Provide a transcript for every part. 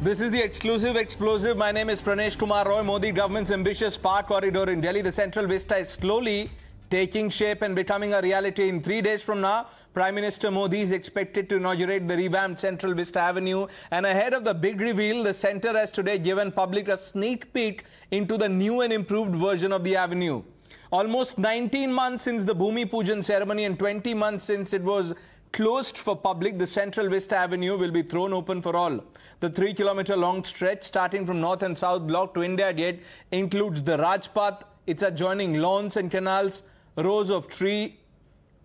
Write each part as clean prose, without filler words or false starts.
This is the exclusive explosive. My name is Pranesh Kumar Roy. Modi government's ambitious Park corridor in Delhi, the Central Vista, is slowly taking shape and becoming a reality. In 3 days from now, Prime Minister Modi is expected to inaugurate the revamped Central Vista Avenue. And ahead of the big reveal, the centre has today given public a sneak peek into the new and improved version of the avenue. Almost 19 months since the Bhumi Pujan ceremony and 20 months since it was closed for public, the Central Vista Avenue will be thrown open for all. The 3-kilometer long stretch starting from North and South Block to India Gate includes the Rajpath, its adjoining lawns and canals, rows of tree,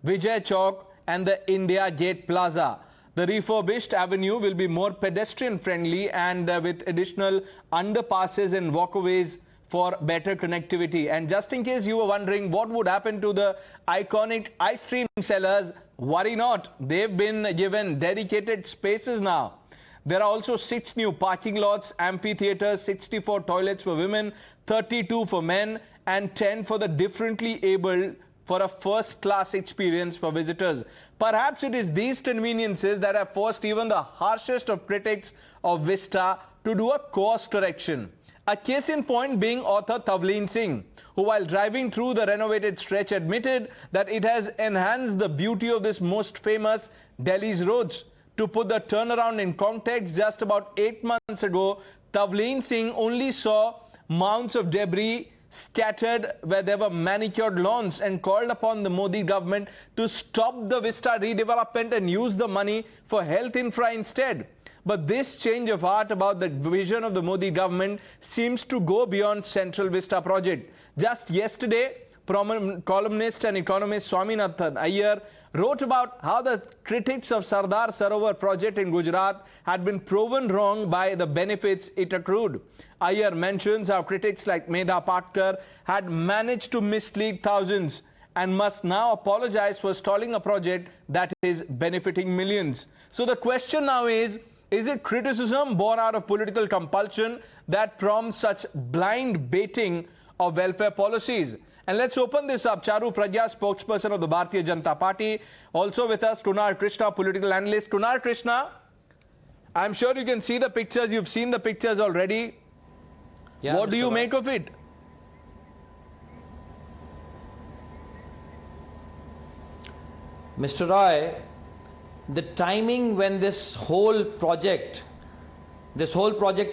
Vijay Chowk and the India Gate Plaza. The refurbished avenue will be more pedestrian friendly and with additional underpasses and walkways for better connectivity. And just in case you were wondering what would happen to the iconic ice cream sellers, worry not. They've been given dedicated spaces now. There are also 6 new parking lots, amphitheatres, 64 toilets for women, 32 for men and 10 for the differently abled for a first-class experience for visitors. Perhaps it is these conveniences that have forced even the harshest of critics of Vista to do a course correction. A case in point being author Tavleen Singh, who while driving through the renovated stretch admitted that it has enhanced the beauty of this most famous Delhi's roads. To put the turnaround in context, just about 8 months ago, Tavleen Singh only saw mounds of debris scattered where there were manicured lawns and called upon the Modi government to stop the Vista redevelopment and use the money for health infra instead. But this change of heart about the vision of the Modi government seems to go beyond Central Vista project. Just yesterday, columnist and economist Swaminathan Iyer wrote about how the critics of Sardar Sarovar project in Gujarat had been proven wrong by the benefits it accrued. Iyer mentions how critics like Medha Patkar had managed to mislead thousands and must now apologize for stalling a project that is benefiting millions. So the question now is it criticism born out of political compulsion that prompts such blind baiting of welfare policies? And let's open this up. Charu Pragya, spokesperson of the Bharatiya Janata Party. Also with us, Kunal Krishna, political analyst. Kunal Krishna, I'm sure you can see the pictures. You've seen the pictures already. Yeah, what do you make of it? Mr. Roy, the timing when this whole project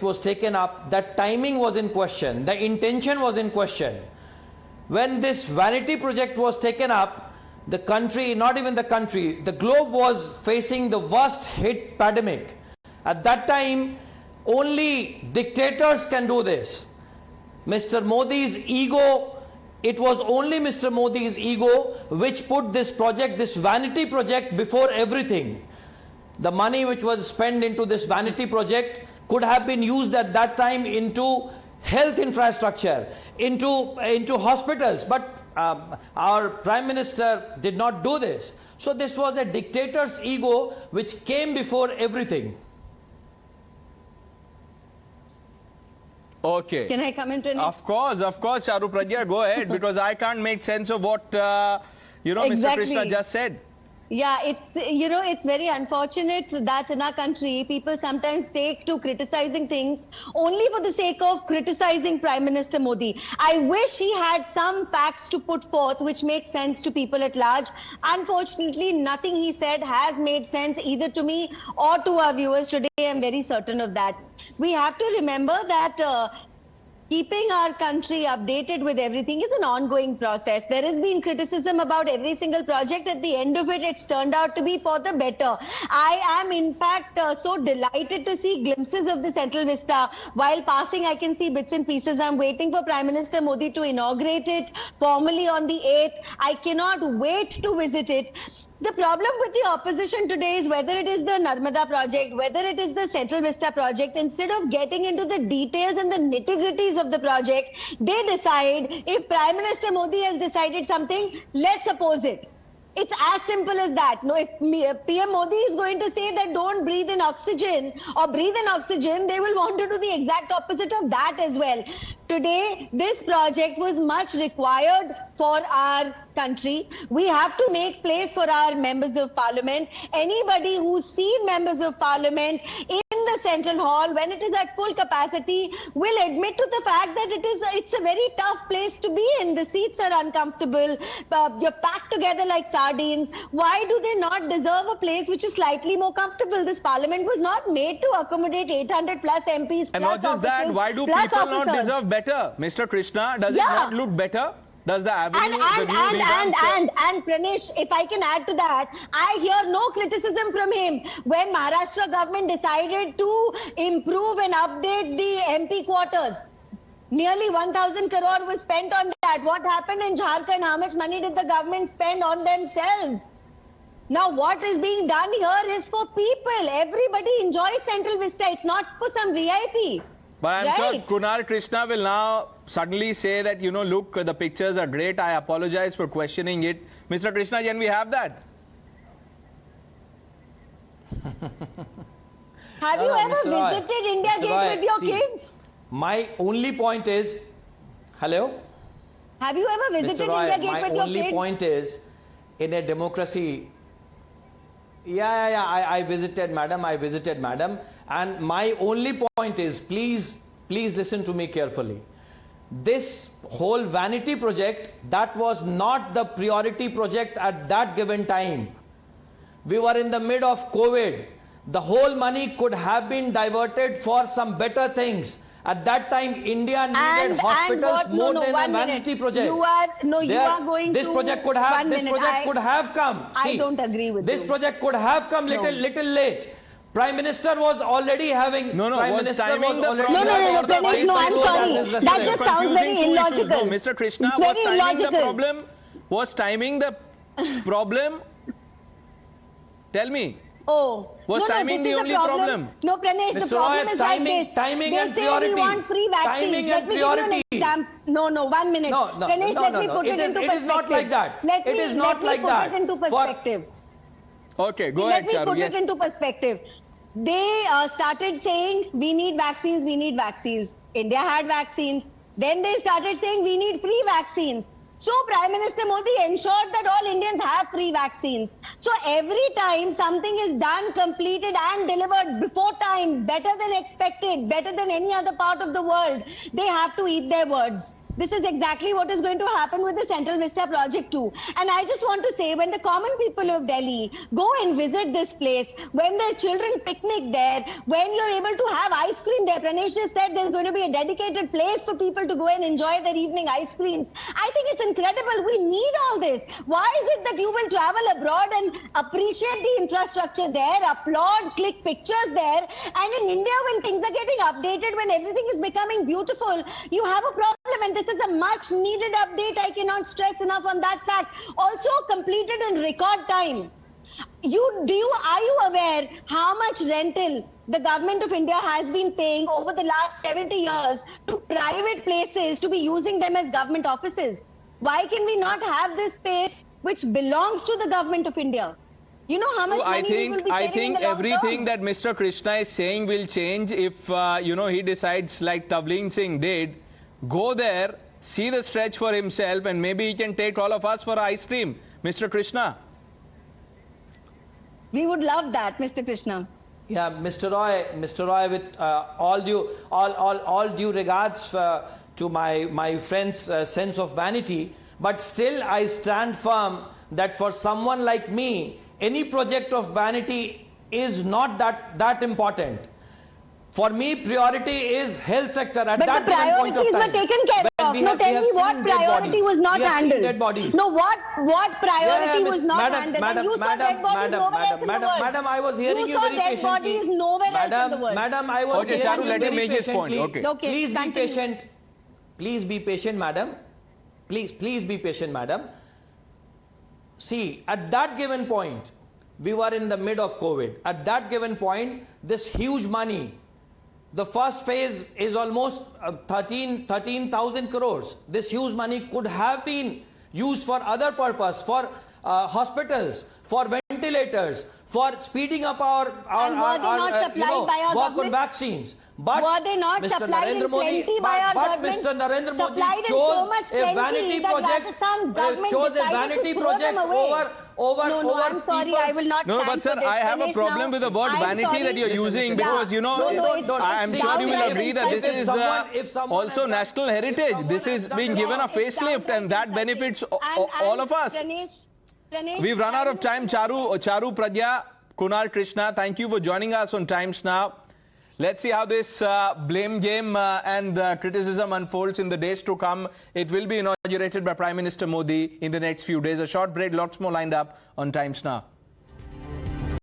was taken up, that timing was in question. The intention was in question. When this vanity project was taken up, the country, not even the country, the globe was facing the worst hit pandemic. At that time, only dictators can do this. Mr. Modi's ego, it was only Mr. Modi's ego which put this project, this vanity project, before everything. The money which was spent into this vanity project could have been used at that time into health infrastructure, into hospitals, but our Prime Minister did not do this. So this was a dictator's ego which came before everything. Okay. Can I come in, Pranesh? Of course, Charu Pragya, go ahead, because I can't make sense of what, Exactly. Mr. Krishna just said. Yeah, it's very unfortunate that in our country, people sometimes take to criticizing things only for the sake of criticizing Prime Minister Modi. I wish he had some facts to put forth which make sense to people at large. Unfortunately, nothing he said has made sense either to me or to our viewers today. I'm very certain of that. We have to remember that keeping our country updated with everything is an ongoing process. There has been criticism about every single project. At the end of it, it's turned out to be for the better. I am, in fact, so delighted to see glimpses of the Central Vista. While passing, I can see bits and pieces. I'm waiting for Prime Minister Modi to inaugurate it formally on the 8th. I cannot wait to visit it. The problem with the opposition today is whether it is the Narmada project, whether it is the Central Vista project, instead of getting into the details and the nitty-gritties of the project, they decide if Prime Minister Modi has decided something, let's oppose it. It's as simple as that. No, if PM Modi is going to say that don't breathe in oxygen or breathe in oxygen, they will want to do the exact opposite of that as well. Today, this project was much required for our country. We have to make place for our members of parliament. Anybody who's seen members of parliament in the Central Hall when it is at full capacity will admit to the fact that it's a very tough place to be in. The seats are uncomfortable. You're packed together like sardines. Why do they not deserve a place which is slightly more comfortable? This parliament was not made to accommodate 800 plus MPs. And not just that, why do people not deserve better? Mr. Krishna, does it not look better? Does the avenue, and Pranesh, if I can add to that, I hear no criticism from him. When Maharashtra government decided to improve and update the MP quarters, nearly 1,000 crore was spent on that. What happened in Jharkhand? How much money did the government spend on themselves? Now what is being done here is for people. Everybody enjoys Central Vista. It's not for some VIP. But I'm sure Kunal Krishna will now suddenly say that, look, the pictures are great. I apologize for questioning it. Mr. Krishna, can we have that? Have you ever visited India Gate with your kids? My only point is, hello? Have you ever visited India Gate with your kids? My only point is, in a democracy, I visited, madam. And my only point is, please listen to me carefully. This whole vanity project, that was not the priority project at that given time. We were in the mid of COVID. The whole money could have been diverted for some better things. At that time, India needed hospitals more than a vanity project. You are going this to... project could have come. I don't agree with this project could have come little late. Prime Minister was already having... Pranesh, I'm sorry. That just sounds very illogical. No, Mr. Krishna, it's very illogical. Was timing the problem? Tell me. Oh. Was timing the only problem? No, Pranesh, the problem is like this. Timing and priority. They say we want free vaccines. Let me give you an example. No, 1 minute. Pranesh, let me put it into perspective. It is not like that. It is not like that. Let me put it into perspective. Okay, go ahead, Charu. Let me put it into perspective. They started saying, we need vaccines, we need vaccines. India had vaccines. Then they started saying, we need free vaccines. So Prime Minister Modi ensured that all Indians have free vaccines. So every time something is done, completed and delivered before time, better than expected, better than any other part of the world, they have to eat their words. This is exactly what is going to happen with the Central Vista project too. And I just want to say, when the common people of Delhi go and visit this place, when their children picnic there, when you're able to have ice cream there, Pranesh just said there's going to be a dedicated place for people to go and enjoy their evening ice creams. I think it's incredible. We need all this. Why is it that you will travel abroad and appreciate the infrastructure there, applaud, click pictures there, and in India when things are getting updated, when everything is becoming beautiful, you have a problem. And this is a much needed update. I cannot stress enough on that fact. Also completed in record time. Are you aware how much rental the government of India has been paying over the last 70 years to private places to be using them as government offices? Why can we not have this space which belongs to the government of India? You know how much money we will be saving in the long everything term? that Mr. Krishna is saying will change if, he decides like Tavleen Singh did. Go there, see the stretch for himself, and maybe he can take all of us for ice cream. Mr. Krishna. We would love that, Mr. Krishna. Yeah, Mr. Roy, with all due regards to my friend's sense of vanity, but still I stand firm that for someone like me, any project of vanity is not that important. For me, priority is health sector at that given point of time. But the priorities were taken care of. No, tell me what priority was not handled. No, what priority was not handled? Madam, I was hearing you very patiently. You saw dead bodies nowhere else in the world. Madam, I was hearing Charu, you let him very make his point. patiently. Okay. Please be patient. Please be patient, madam. Please be patient, madam. See, at that given point, we were in the mid of COVID. At that given point, this huge money, the first phase is almost 13,000 crores. This huge money could have been used for other purpose, for hospitals, for ventilators, for speeding up our And were they not supplied by our work on government? vaccines. But Were they not Mr. supplied in Narendra Modi, plenty by our but government? Mr. Narendra Modi Supplied in chose so much a plenty vanity that project, Rajasthan government chose a decided vanity to throw project them away. over No, I'm sorry, people's- I will not No, stand but sir, for this. I have a Finish problem now. with the word I'm vanity sorry. that you're using Listen, because, you know, I'm sure you will downright agree that this insulting. is If someone also has done- national heritage. someone This has is done being it given a wrong, facelift and that benefits all of us. Pranesh, We've run out of time. Charu Pragya, Kunal Krishna, thank you for joining us on Times Now. Let's see how this blame game and criticism unfolds in the days to come. It will be inaugurated by Prime Minister Modi in the next few days. A short break, lots more lined up on Times Now.